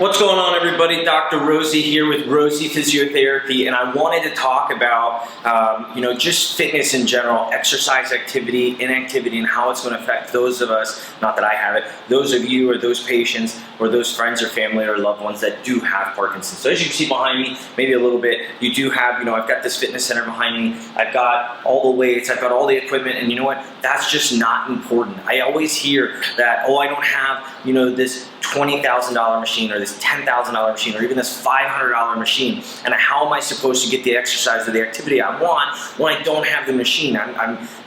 What's going on, everybody? Dr. Rosie here with Rosie Physiotherapy, and I wanted to talk about just fitness in general, exercise activity, inactivity, and how it's going to affect those of us, not that I have it, those of you or those patients or those friends or family or loved ones that do have Parkinson. So as you can see behind me, maybe a little bit, you do have, I've got this fitness center behind me, I've got all the weights, I've got all the equipment, and you know what? That's just not important. I always hear that, oh, I don't have, this $20,000 machine or this $10,000 machine or even this $500 machine, and how am I supposed to get the exercise or the activity I want when I don't have the machine?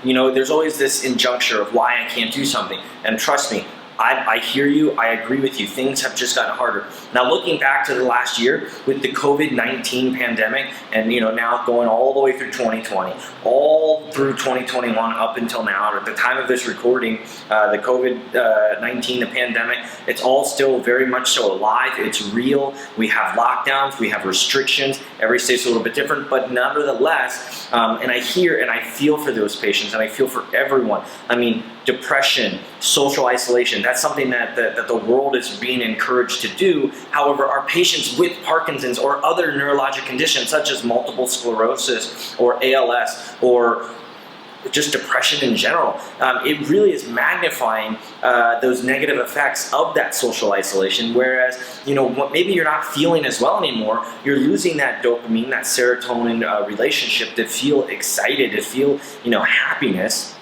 There's always this injuncture of why I can't do something, and trust me, I hear you, I agree with you, things have just gotten harder. Now looking back to the last year with the COVID-19 pandemic and now going all the way through 2020, all through 2021 up until now, at the time of this recording, the COVID-19, the pandemic, it's all still very much so alive, it's real, we have lockdowns, we have restrictions, every state's a little bit different, but nevertheless, and I hear and I feel for those patients and I feel for everyone. Depression, social isolation, that's something that the world is being encouraged to do. However, our patients with Parkinson's or other neurologic conditions such as multiple sclerosis or ALS or just depression in general, it really is magnifying those negative effects of that social isolation, whereas maybe you're not feeling as well anymore, you're losing that dopamine, that serotonin relationship to feel excited, to feel happiness.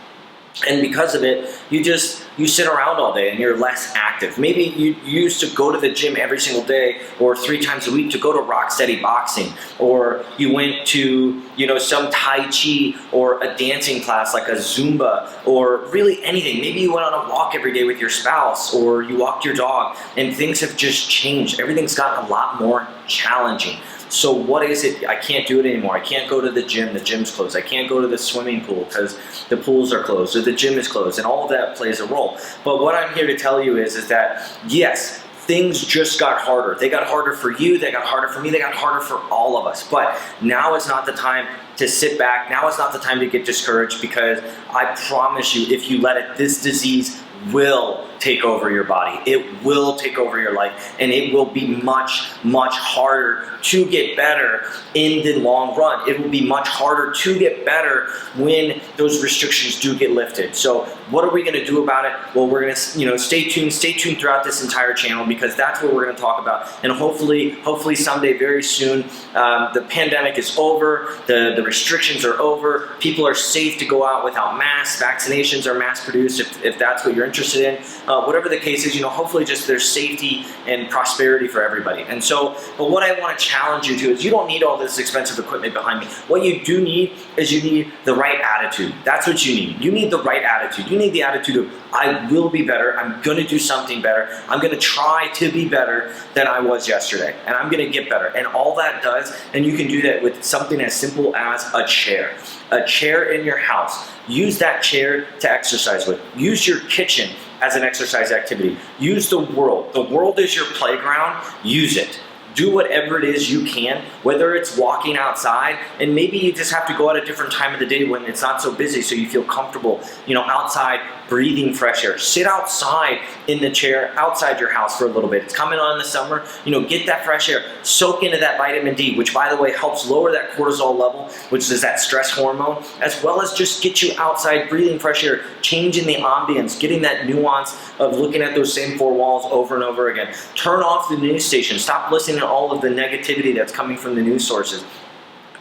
And because of it, you sit around all day and you're less active. Maybe you used to go to the gym every single day or 3 times a week to go to Rocksteady Boxing, or you went to some Tai Chi or a dancing class like a Zumba or really anything. Maybe you went on a walk every day with your spouse or you walked your dog, and things have just changed. Everything's gotten a lot more challenging. So what is it? I can't do it anymore. I can't go to the gym's closed. I can't go to the swimming pool because the pools are closed or the gym is closed, and all of that plays a role. But what I'm here to tell you is that yes, things just got harder. They got harder for you, they got harder for me, they got harder for all of us. But now is not the time to sit back. Now is not the time to get discouraged, because I promise you, if you let it, this disease will take over your body. It will take over your life, and it will be much, much harder to get better in the long run. It will be much harder to get better when those restrictions do get lifted. So what are we going to do about it? Well, we're going to stay tuned throughout this entire channel, because that's what we're going to talk about. And hopefully someday, very soon, the pandemic is over, the restrictions are over, people are safe to go out without masks, vaccinations are mass produced if that's what you're interested in. Whatever the case is, hopefully just there's safety and prosperity for everybody. And so, but what I want to challenge you to is, you don't need all this expensive equipment behind me. What you do need is you need the right attitude. That's what you need. You need the right attitude. You need the attitude of, I will be better. I'm going to do something better. I'm going to try to be better than I was yesterday. And I'm going to get better. And all that does, and you can do that with something as simple as a chair. A chair in your house. Use that chair to exercise with. Use your kitchen as an exercise activity. Use the world. The world is your playground. Use it. Do whatever it is you can, whether it's walking outside, and maybe you just have to go at a different time of the day when it's not so busy, so you feel comfortable, outside breathing fresh air. Sit outside in the chair outside your house for a little bit. It's coming on in the summer, get that fresh air, soak into that vitamin D, which by the way helps lower that cortisol level, which is that stress hormone, as well as just get you outside breathing fresh air, changing the ambience, getting that nuance of looking at those same 4 walls over and over again. Turn off the news station. Stop listening to all of the negativity that's coming from the news sources.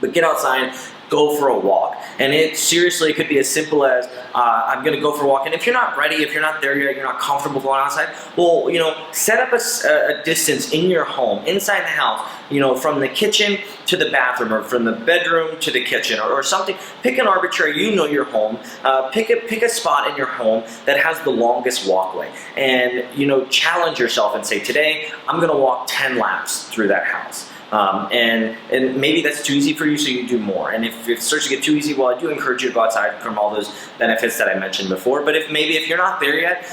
But get outside, go for a walk. And it could be as simple as, I'm going to go for a walk. And if you're not ready, if you're not there yet, you're not comfortable going outside, well, set up a distance in your home, inside the house, from the kitchen to the bathroom, or from the bedroom to the kitchen, or something. Pick an arbitrary, your home. Pick a spot in your home that has the longest walkway. And, challenge yourself and say, today, I'm going to walk 10 laps through that house. And maybe that's too easy for you, so you do more. And if it starts to get too easy, well, I do encourage you to go outside from all those benefits that I mentioned before. But if you're not there yet,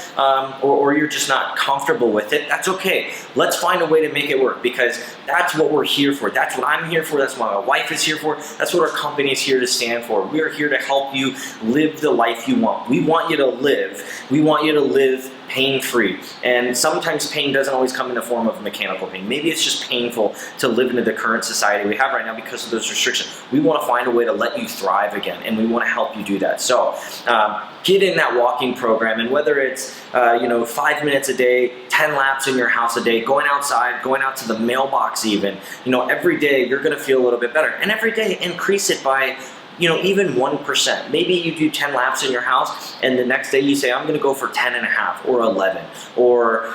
or you're just not comfortable with it, that's okay. Let's find a way to make it work, because that's what we're here for. That's what I'm here for. That's what my wife is here for. That's what our company is here to stand for. We are here to help you live the life you want. We want you to live. We want you to live pain-free. And sometimes pain doesn't always come in the form of mechanical pain. Maybe it's just painful to live into the current society we have right now because of those restrictions. We want to find a way to let you thrive again, and we want to help you do that. So get in that walking program, and whether it's 5 minutes a day, 10 laps in your house a day, going outside, going out to the mailbox even, every day you're going to feel a little bit better. And every day increase it by even 1%. Maybe you do 10 laps in your house and the next day you say, I'm gonna go for 10 and a half or 11 or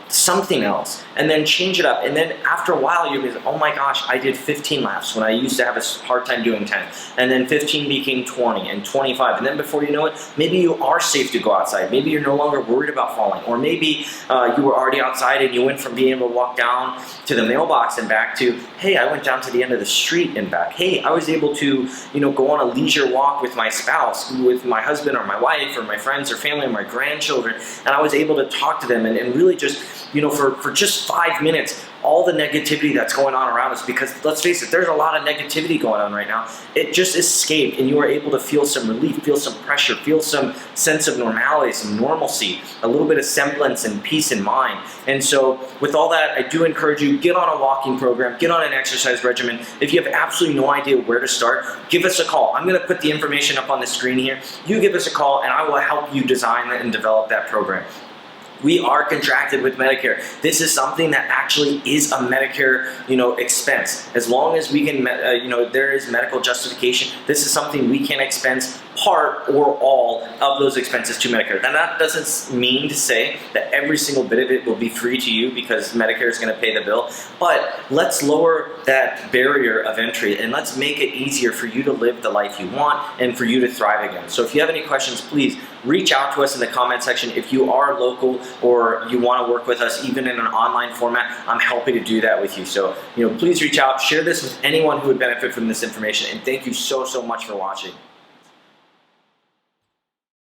something else, and then change it up. And then after a while you'll be like, oh my gosh, I did 15 laps when I used to have a hard time doing 10. And then 15 became 20 and 25. And then before you know it, maybe you are safe to go outside. Maybe you're no longer worried about falling. Or maybe you were already outside and you went from being able to walk down to the mailbox and back to, hey, I went down to the end of the street and back. Hey, I was able to, go on a leisure walk with my spouse, with my husband or my wife or my friends or family or my grandchildren, and I was able to talk to them and really just, for just 5 minutes, all the negativity that's going on around us, because let's face it, there's a lot of negativity going on right now. It just escaped, and you were able to feel some relief, feel some pressure, feel some sense of normality, some normalcy, a little bit of semblance and peace in mind. And so with all that, I do encourage you, get on a walking program, get on an exercise regimen. If you have absolutely no idea where to start, give us a call. I'm gonna put the information up on the screen here. You give us a call and I will help you design and develop that program. We are contracted with Medicare. This is something that actually is a Medicare, expense. As long as we can, there is medical justification, this is something we can expense part or all of those expenses to Medicare. Now that doesn't mean to say that every single bit of it will be free to you because Medicare is going to pay the bill, but let's lower that barrier of entry and let's make it easier for you to live the life you want and for you to thrive again. So if you have any questions, please reach out to us in the comment section. If you are local or you want to work with us even in an online format, I'm happy to do that with you. So please reach out, share this with anyone who would benefit from this information, and thank you so much for watching.